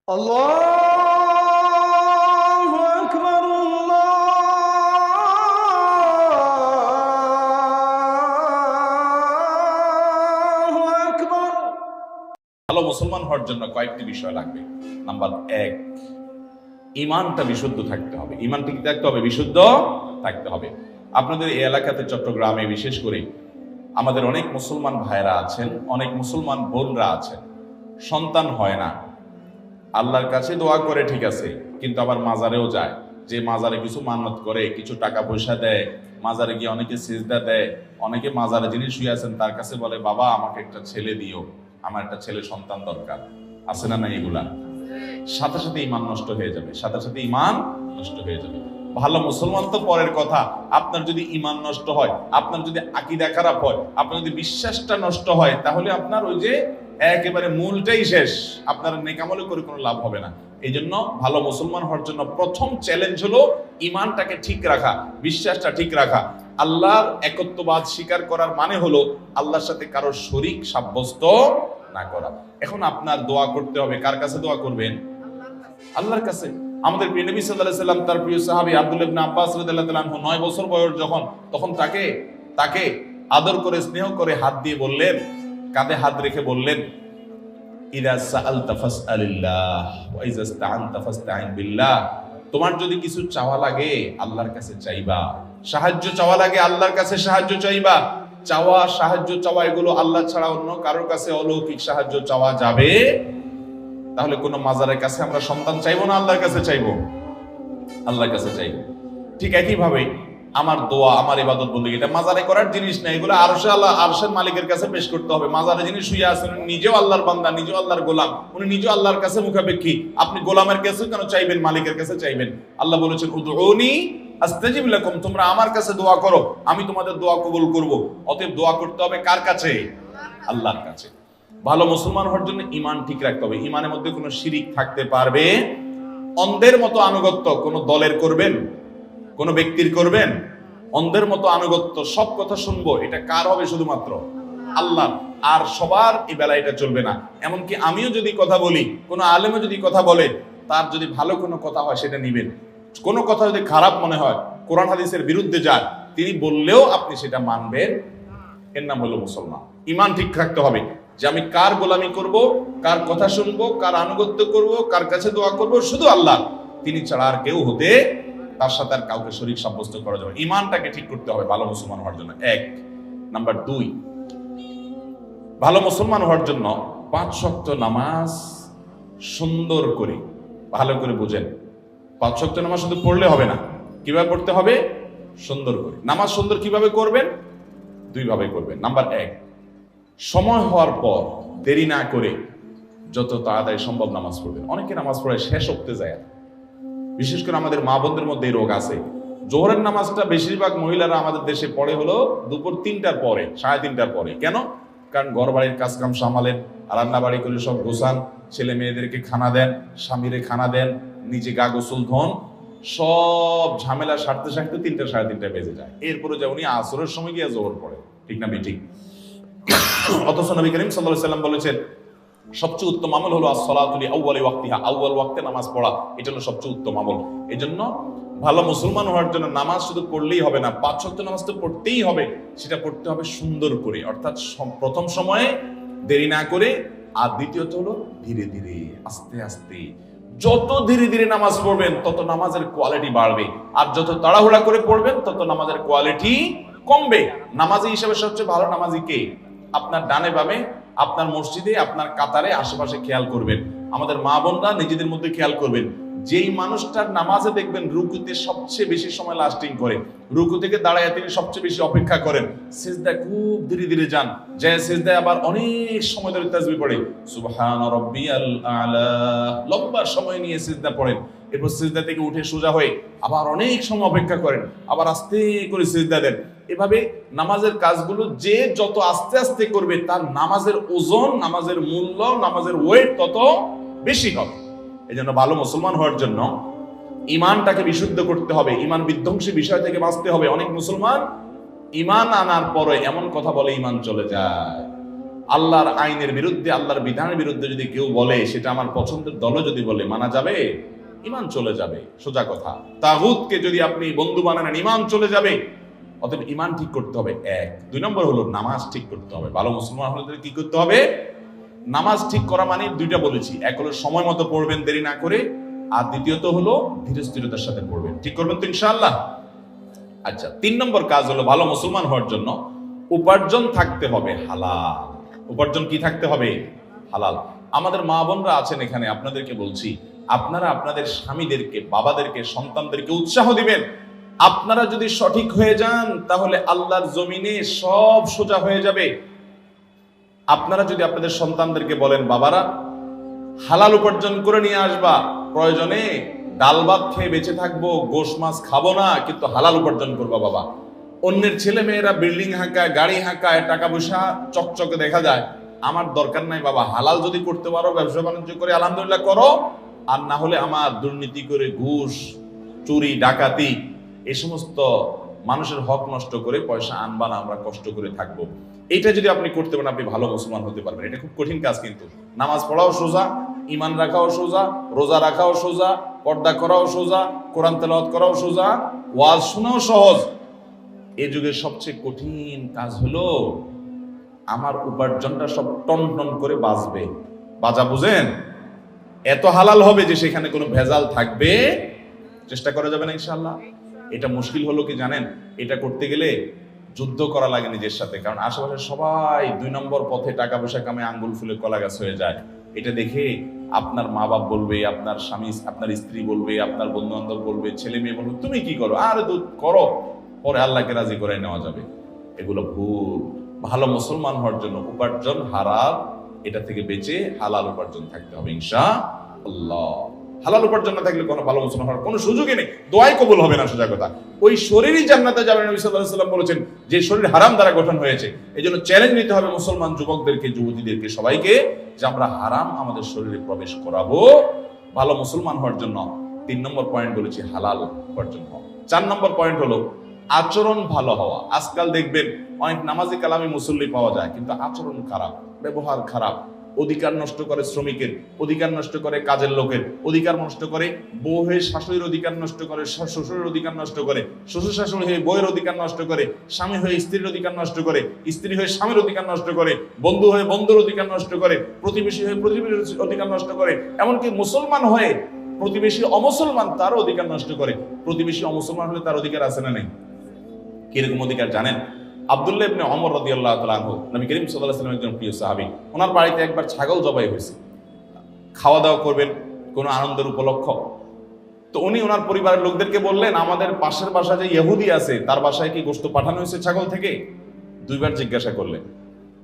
আল্লাহু আকবার, আল্লাহু আকবার। ভালো মুসলমান হওয়ার জন্য কয়েকটি বিষয় লাগবে। নাম্বার 1, ঈমানটা বিশুদ্ধ থাকতে হবে। ঈমানটা কি থাকতে হবে? বিশুদ্ধ থাকতে হবে। আপনাদের এই এলাকাতে চট্টগ্রামে বিশেষ করে আমাদের অনেক মুসলমান ভাইরা আছেন, অনেক মুসলমান বোনরা আছেন, সন্তান হয় না। আল্লাহর কাছে দোয়া করে ঠিক আছে, কিন্তু আবার মাজারেও যায়, যে মাজারে কিছু মান্নত করে, কিছু টাকা পয়সা দেয়, মাজারে গিয়ে অনেকে সিজদা দেয়, অনেকে মাজারে যিনি শুয়ে আছেন তার কাছে বলে, বাবা আমাকে একটা ছেলে দিও, আমার একটা ছেলে সন্তান দরকার। আছে না না এগুলা? সাথে সাথে ঈমান নষ্ট হয়ে যাবে, সাথে সাথে ঈমান নষ্ট হয়ে যাবে। ভালো মুসলমান তো পরের কথা, আপনার যদি ঈমান নষ্ট হয়, আপনার যদি আকীদা খারাপ হয়, আপনার যদি বিশ্বাসটা নষ্ট হয়, তাহলে আপনার ওই যে একেবারে মূলটাই শেষ, আপনার নেকামলে করে কোনো লাভ হবে না। এই জন্য ভালো মুসলমান হওয়ার জন্য প্রথম চ্যালেঞ্জ হলো ঈমানটাকে ঠিক রাখা, বিশ্বাসটা ঠিক রাখা। আল্লাহর একত্ববাদ স্বীকার করার মানে হলো আল্লাহর সাথে কারো শরীক সাব্যস্ত না করা। এখন আপনার দোয়া করতে হবে, কার কাছে দোয়া করবেন? আল্লাহর কাছে। আমাদের প্রিয় নবী সাল্লাল্লাহু আলাইহি সাল্লাম তার প্রিয় সাহাবী আব্দুল্লাহ ইবনে আব্বাস রাদিয়াল্লাহু তাআলা আনহু 9 বছর বয়স যখন, তখন তাকে আদর করে স্নেহ করে হাত দিয়ে বললেন, কাঁধে হাত রেখে বললেন, ইযা সাআলতা ফাসআলিল্লাহ ওয়া ইযা ইসতাআনতা ফাসতাঈন বিল্লাহ। তোমার যদি কিছু চাওয়া লাগে আল্লাহর কাছে চাইবা, সাহায্য চাওয়া লাগে আল্লাহর কাছে সাহায্য চাইবা। চাওয়া, সাহায্য চাওয়া এগুলো আল্লাহ ছাড়া অন্য কারোর কাছে অলৌকিক সাহায্য চাওয়া যাবে। তাহলে কোন মাজারের কাছে আমরা সন্তান চাইবো না, আল্লাহর কাছে চাইবো? আল্লাহর কাছে চাইবো। ঠিক একই ভাবে আমার দোয়া, আমার ইবাদত বন্দেগী, এটা মাজারে করার জিনিস না, এগুলো আরশের মালিকের কাছে পেশ করতে হবে। মাজারে যিনি শুয়ে আছেন নিজেও আল্লাহর বান্দা, নিজেও আল্লাহর গোলাম, উনি নিজেও আল্লাহর কাছে মুখাপেক্ষী। আপনি গোলামের কাছে কেন চাইবেন, মালিকের কাছে চাইবেন। আল্লাহ বলেছেন, উদউনি আস্তাজিব লাকুম, তোমরা আমার কাছে দোয়া করো, আমি তোমাদের দোয়া কবুল করব। অতএব দোয়া করতে হবে কার কাছে? আল্লাহর কাছে। ভালো মুসলমান হওয়ার জন্য ঈমান ঠিক রাখতে হবে। ঈমানের মধ্যে কোনো শিরিক থাকতে পারবে? অন্ধের মতো আনুগত্য কোন দলের করবেন, কোন ব্যক্তির করবেন? অন্ধের মতো আনুগত্য, সব কথা শুনবো, এটা কার হবে? শুধুমাত্র আল্লাহ। আর সবার এই বেলা এটা চলবে না। এমনকি আমিও যদি কথা বলি, কোন আলেমও যদি কথা বলে, তার যদি ভালো কোনো কথা হয় সেটা নিবেন। কোনো কথা যদি খারাপ মনে হয়, কোরআন হাদিসের বিরুদ্ধে যায়, তিনি বললেও আপনি সেটা মানবেন। এর নাম হলো মুসলমান। ঈমান ঠিক রাখতে হবে যে আমি কার গোলামি করব, কার কথা শুনবো, কার আনুগত্য করব, কার কাছে দোয়া করব, শুধু আল্লাহ, তিনি ছাড়া আর কেউ হতে, তার সাথে আর কাউকে শরীক সাব্যস্ত করা যাবে। ঈমানটাকে ঠিক করতে হবে ভালো মুসলমান হওয়ার জন্য। 1 নাম্বার 2, ভালো মুসলমান হওয়ার জন্য 5 ওয়াক্ত নামাজ সুন্দর করে, ভালো করে বুঝেন, 5 ওয়াক্ত নামাজ শুধু পড়লে হবে না, কিভাবে পড়তে হবে? সুন্দর করে। নামাজ সুন্দর কিভাবে করবেন? 2 ভাবে করবেন। নাম্বার 1, সময় হওয়ার পর দেরি না করে যত তাড়াতাড়ি সম্ভব নামাজ পড়বেন। অনেকে নামাজ পড়ে শেষ উঠতে যায়, বিশেষ করে আমাদের মা বোনদের মধ্যে এই রোগ আছে। জোহরের নামাজটা বেশিরভাগ মহিলারা আমাদের দেশে পড়ে হলো দুপুর 3টার পরে, 3:30টার পরে। কেন? কারণ ঘর বাড়ির কাজ কাম সামালেন, রান্না বাড়ি করে সব গোছান, ছেলে মেয়েদেরকে খানা দেন, স্বামীরে খানা দেন, নিজে গা গোসল ধন, সব ঝামেলা সারতে সারতে 3টা 3:30 বেজে যায়। এরপরে যে উনি আসরের সময় গিয়ে জোহর পড়ে, ঠিক না বেঠিক? অথচ নবী করিম সাল্লাল্লাহু আলাইহি ওয়াসাল্লাম বলেছেন, সবচেয়ে উত্তম আমল হলো as-salatu li awwali waqtiha, আউয়াল ওয়াক্তে নামাজ পড়া, এটা হলো সবচেয়ে উত্তম আমল। এজন্য ভালো মুসলমান হওয়ার জন্য নামাজ শুধু পড়লেই হবে না, 5 ওয়াক্ত নামাজ তো পড়তেই হবে। সেটা পড়তে হবে সুন্দর করে, অর্থাৎ প্রথম সময়ে দেরি না করে, আর দ্বিতীয়ত হলো ধীরে ধীরে, আস্তে আস্তে। যত ধীরে ধীরে নামাজ পড়বেন তত নামাজের কোয়ালিটি বাড়বে, আর যত তাড়াহুড়া করে পড়বেন তত নামাজের কোয়ালিটি কমবে। নামাজি হিসেবে সবচেয়ে ভালো নামাজি কে? আপনার ডানে বামে, আপনার মসজিদে, আপনার কাতারে, আশেপাশে খেয়াল করবেন। আমাদের মা বোনরা নিজেদের মধ্যে খেয়াল করবেন, যেই মানুষটার নামাজে দেখবেন রুকুতে সবচেয়ে বেশি সময় লাস্টিং করে, রুকু থেকে দাঁড়ায় তিনি সবচেয়ে বেশি অপেক্ষা করেন, সিজদায় খুব ধীরে ধীরে যান, যে সিজদায় আবার অনেক সময় ধরে তাসবিহ পড়ে, সুবহান রাব্বিয়াল আলা, লম্বা সময় নিয়ে সিজদা পড়েন, এরপর সিজদা থেকে উঠে সোজা হয়ে আবার অনেক সময় অপেক্ষা করেন, আবার আস্তে করে সিজদা দেন। এভাবে নামাজের কাজগুলো যে যত আস্তে আস্তে করবে, তার নামাজের ওজন, নামাজের মূল্য, নামাজের ওয়েট তত বেশি হবে। এই জন্য ভালো মুসলমান হওয়ার জন্য ঈমানটাকে বিশুদ্ধ করতে হবে, ঈমান বিধ্বংসী বিষয় থেকে বাঁচতে হবে। অনেক মুসলমান ঈমান আনার পরে এমন কথা বলে ঈমান চলে যায়, আল্লাহর আইনের বিরুদ্ধে, আল্লাহর বিধানের বিরুদ্ধে যদি কেউ বলে, সেটা আমার পছন্দের দলও যদি বলে, মানা যাবে? ঈমান চলে যাবে, সোজা কথা। তাগুতকে যদি আপনি বন্ধু বানান, ঈমান চলে যাবে। অতএব ঈমান ঠিক করতে হবে, এক। 2 নম্বর হলো নামাজ ঠিক করতে হবে। ভালো মুসলমান হলে কি করতে হবে? নামাজ ঠিক করা মানে 2টা বলেছি, এক হলো সময় মতো পড়বেন দেরি না করে, আর দ্বিতীয়ত হলো ধীরে স্থিরতার সাথে পড়বেন। ঠিক করবেন তো ইনশাআল্লাহ? আচ্ছা, 3 নম্বর কাজ হলো ভালো মুসলমান হওয়ার জন্য উপার্জন থাকতে হবে হালাল। উপার্জন কি থাকতে হবে? হালাল। আমাদের মা বোনরা আছেন এখানে, আপনাদেরকে বলছি, আপনারা আপনাদের স্বামীদেরকে, বাবাদেরকে, সন্তানদেরকে উৎসাহ দিবেন। আপনারা যদি সঠিক হয়ে যান, তাহলে আল্লাহর জমিনে সব সোজা হয়ে যাবে। আপনারা যদি আপনাদের সন্তানদেরকে বলেন, বাবারা হালাল উপার্জন করে নিয়ে আসবা, প্রয়োজনে ডাল ভাত খেয়ে বেঁচে থাকবো, গোশ মাছ খাবো না, কিন্তু হালাল উপার্জন করবা বাবা। অন্যের ছেলে মেয়েরা বিল্ডিং হাঁকায়, গাড়ি হাঁকায়, টাকা পয়সা চকচকে দেখা যায়, আমার দরকার নাই বাবা। হালাল যদি করতে পারো, ব্যবসা বাণিজ্য করে আলহামদুলিল্লাহ করো, আর না হলে আমার দুর্নীতি করে, ঘুষ, চুরি, ডাকাতি, এই সমস্ত মানুষের হক নষ্ট করে পয়সা আনবা না, আমরা কষ্ট করে থাকবো। এইটা যদি আপনি করতে পারেন, আপনি ভালো মুসলমান হতে পারবেন। এটা খুব কঠিন কাজ, কিন্তু নামাজ পড়াও সোজা, ঈমান রাখাও সোজা, রোজা রাখাও সোজা, পর্দা করাও সোজা, কোরআন তেলাওয়াত করাও সোজা, ওয়াজ শোনাও সহজ। এই যুগের সবচেয়ে কঠিন কাজ হলো আমার উপার্জনটা সব টন টন করে বাজবে। বাজা বুঝেন? এত হালাল হবে যে সেখানে কোনো ভেজাল থাকবে, চেষ্টা করা যাবে না ইনশাআল্লাহ। এটা মুশকিল হলো কি জানেন? এটা করতে গেলে যুদ্ধ করা লাগে নিজের সাথে, কারণ আশেপাশে সবাই 2 নম্বর পথে টাকা পয়সা কামে আঙ্গুল ফুলে কলা গাছ হয়ে যায়। এটা দেখে আপনার মা বাপ বলবে, আপনার স্বামী, আপনার স্ত্রী বলবে, আপনার বন্ধু বান্ধব বলবে, ছেলে মেয়ে বলবে, তুমি কি করো? আরে দুধ করো, পরে আল্লাহকে রাজি করে নেওয়া যাবে। এগুলো ভুল। ভালো মুসলমান হওয়ার জন্য উপার্জন হারাম, এটা থেকে বেঁচে হালাল উপার্জন থাকতে হবে ইনশাআল্লাহ। হালাল উপার্জন না থাকলে কোনো ভালো মুসলমান হওয়ার কোনো সুযোগই নেই, দোয়াই কবুল হবে না, সোজা কথা। ওই শরীরই জান্নাতে যাবে। নবী সাল্লাল্লাহু আলাইহি ওয়াসাল্লাম বলেছেন যে শরীর হারাম দ্বারা গঠন হয়েছে। এই জন্য চ্যালেঞ্জ নিতে হবে মুসলমান যুবকদেরকে, যুবতীদেরকে, সবাইকে, যে আমরা হারাম আমাদের শরীরে প্রবেশ করাবো। ভালো মুসলমান হওয়ার জন্য 3 নম্বর পয়েন্ট বলেছি হালাল উপার্জন হওয়া। 4 নম্বর পয়েন্ট হলো আচরণ ভালো হওয়া। আজকাল দেখবেন অনেক নামাজি কালামি মুসল্লি পাওয়া যায়, কিন্তু আচরণ খারাপ, ব্যবহার খারাপ, অধিকার নষ্ট করে শ্রমিকের, অধিকার নষ্ট করে কাজের লোকের, অধিকার নষ্ট করে বউ হয়ে শাশুড়ির অধিকার নষ্ট করে, শ্বশুরের অধিকার নষ্ট করে, শ্বশুর শাশুড়ি হয়ে বউয়ের অধিকার নষ্ট করে, স্বামী হয়ে স্ত্রীর অধিকার নষ্ট করে, স্ত্রী হয়ে স্বামীর অধিকার নষ্ট করে, বন্ধু হয়ে বন্ধুর অধিকার নষ্ট করে, প্রতিবেশী হয়ে প্রতিবেশীর অধিকার নষ্ট করে, এমনকি মুসলমান হয়ে প্রতিবেশী অমুসলমান তারও অধিকার নষ্ট করে। প্রতিবেশী অমুসলমান হলে তার অধিকার আছে না নেই? কিরকম অধিকার জানেন? আব্দুল্লাহ ইবনে ওমর রাদিয়াল্লাহু তাআলা আনহু, নবী করিম সাল্লাল্লাহু আলাইহি ওয়াসাল্লামের একজন প্রিয় সাহাবী, ওনার বাড়িতে একবার ছাগল জবাই হয়েছে। খাওয়া দাওয়া করবেন কোনো আনন্দের উপলক্ষ, তো উনি ওনার পরিবারের লোকদেরকে বললেন, আমাদের পাশের বাসায় যে ইহুদি আছে তার বাসায় কি গোশত পাঠানো হয়েছে ছাগল থেকে? 2 বার জিজ্ঞাসা করলেন।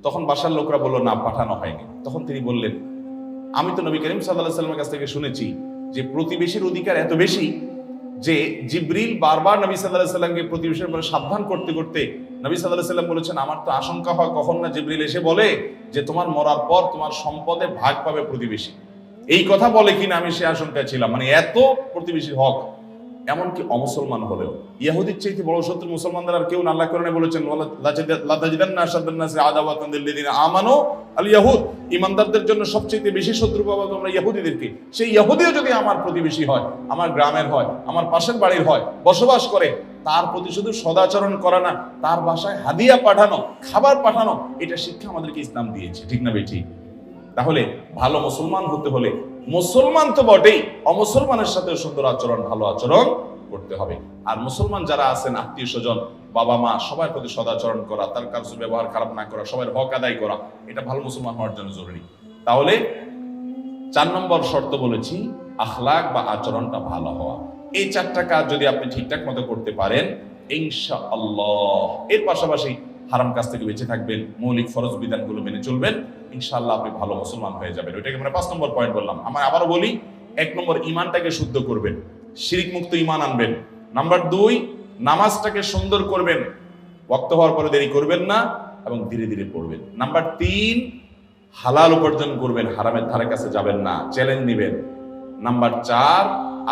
তখন বাসার লোকরা বলল, না, পাঠানো হয়নি। তখন তিনি বললেন, আমি তো নবী করিম সাল্লাল্লাহু আলাইহি ওয়াসাল্লামের কাছ থেকে শুনেছি যে প্রতিবেশীর অধিকার এত বেশি যে জিবরিল বারবার নবী সাল্লাল্লাহু আলাইহি ওয়াসাল্লামকে প্রতিবেশীর ব্যাপারে সাবধান করতে করতে নবী সাল্লাল্লাহু আলাইহি ওয়াসাল্লাম বলেছেন, আমার তো আশঙ্কা হয় কখন না জিবরিল এসে বলে যে তোমার মরার পর তোমার সম্পদে ভাগ পাবে প্রতিবেশী। এই কথা বলে কিনা আমি সে আশঙ্কায় ছিলাম। মানে এত প্রতিবেশীর হক, এমনকি অমুসলমান হলেও। ইহুদির চাইতে বড় শত্রু মুসলমানদের আর কেউ না। আল্লাহ কোরআনে বলেছেন, লা তাজিদান্না আশাদ্দান নাসি আদাওয়াতান লিল্লাযিনা আমানু আল ইয়াহুদ, ঈমানদারদের জন্য সবচেয়ে বেশি শত্রু পাবো তোমরা ইহুদিদেরকে। সেই ইহুদিও যদি আমার প্রতিবেশী হয়, আমার গ্রামের হয়, আমার পাশের বাড়ির হয়, বসবাস করে, তার প্রতি শুধু সদাচরণ করা না, তার বাসায় হাদিয়া পাঠানো, খাবার পাঠানো, এটা শিক্ষা আমাদেরকে ইসলাম দিয়েছে। ঠিক না বেঠি? তাহলে ভালো মুসলমান হতে হলে মুসলমান তো বটেই, অমুসলমানের সাথে সুন্দর আচরণ, ভালো আচরণ করতে হবে। আর মুসলমান যারা আছেন, আত্মীয় স্বজন, বাবা মা, সবার প্রতি সদাচরণ করা, তার কাছে ব্যবহার খারাপ না করা, সবার হক আদায় করা, এটা ভালো মুসলমান হওয়ার জন্য জরুরি। তাহলে 4 নম্বর শর্ত বলেছি আখলাক বা আচরণটা ভালো হওয়া। এই 4টা কাজ যদি আপনি ঠিকঠাক মতো করতে পারেন ইনশাআল্লাহ, এর পাশাপাশি হারাম কাজ থেকে বেঁচে থাকবেন, মৌলিক ফরজ বিধানগুলো মেনে চলবেন, ইনশাআল্লাহ আপনি ভালো মুসলমান হয়ে যাবেন। ওইটাকে আমরা 5 নম্বর পয়েন্ট বললাম। আমরা আবারও বলি, 1 নম্বর ঈমানটাকে শুদ্ধ করবেন, শিরিক মুক্ত ঈমান আনবেন। নাম্বার 2, নামাজটাকে সুন্দর করবেন, ওয়াক্ত হওয়ার পরে দেরি করবেন না এবং ধীরে ধীরে পড়বেন। নাম্বার 3, হালাল উপার্জন করবেন, হারামের ধারে কাছে যাবেন না, চ্যালেঞ্জ নেবেন। নাম্বার 4,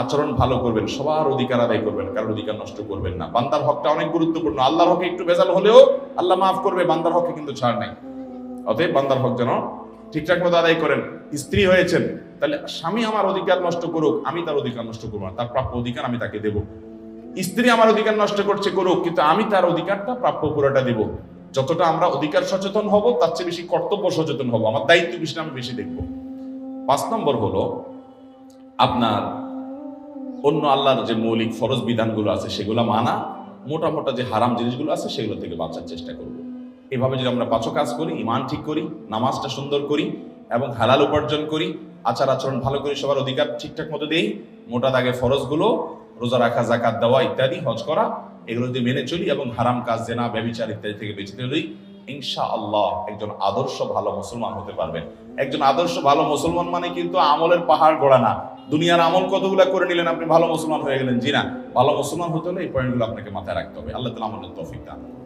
আচরণ ভালো করবেন, সবার অধিকার আদায় করবেন, কারোর অধিকার নষ্ট করবেন না। বান্দার হকটা অনেক গুরুত্বপূর্ণ। আল্লাহর হকে একটু ভেজাল হলেও আল্লাহ মাফ করবে, বান্দার হকে কিন্তু ছাড় নাই। অতএব বান্দার হক যেন ঠিকঠাক মতো আদায় করেন। স্ত্রী হয়েছেন, তাহলে স্বামী আমার অধিকার নষ্ট করুক, আমি তার অধিকার নষ্ট করবো না, তার প্রাপ্য অধিকার আমি তাকে দেব। স্ত্রী আমার অধিকার নষ্ট করছে, করুক, কিন্তু আমি তার অধিকারটা প্রাপ্য পুরোটা দেব। যতটা আমরা অধিকার সচেতন হব, তার চেয়ে বেশি কর্তব্য সচেতন হব, আমার দায়িত্ব বেশি আমি বেশি দেখব। 5 নম্বর হলো আপনার অন্য আল্লাহর যে মৌলিক ফরজ বিধানগুলো আছে সেগুলো মানা, মোটা মোটা যে হারাম জিনিসগুলো আছে সেগুলো থেকে বাঁচার চেষ্টা করব। এভাবে যদি আমরা 5 কাজ করি, ইমান ঠিক করি, নামাজটা সুন্দর করি এবং হালাল উপার্জন করি, আচার আচরণ ভালো করি, সবার অধিকার ঠিকঠাক মতো দেই, মোটা দাগে ফরজগুলো রোজা রাখা, যাকাত দেওয়া ইত্যাদি, হজ করা, এগুলো যদি মেনে চলি এবং হারাম কাজ, জেনা, ব্যভিচার ইত্যাদি থেকে বেঁচে চলি, ইনশাআল্লাহ একজন আদর্শ ভালো মুসলমান হতে পারবেন। একজন আদর্শ ভালো মুসলমান মানে কিন্তু আমলের পাহাড় গড়া না, দুনিয়ার আমল কতগুলা করে নিলেন আপনি ভালো মুসলমান হয়ে গেলেন, জি না। ভালো মুসলমান হতে হলে এই পয়েন্টগুলো আপনাকে মাথায় রাখতে হবে। আল্লাহ তাআলা আমাদের তৌফিক দান করুন।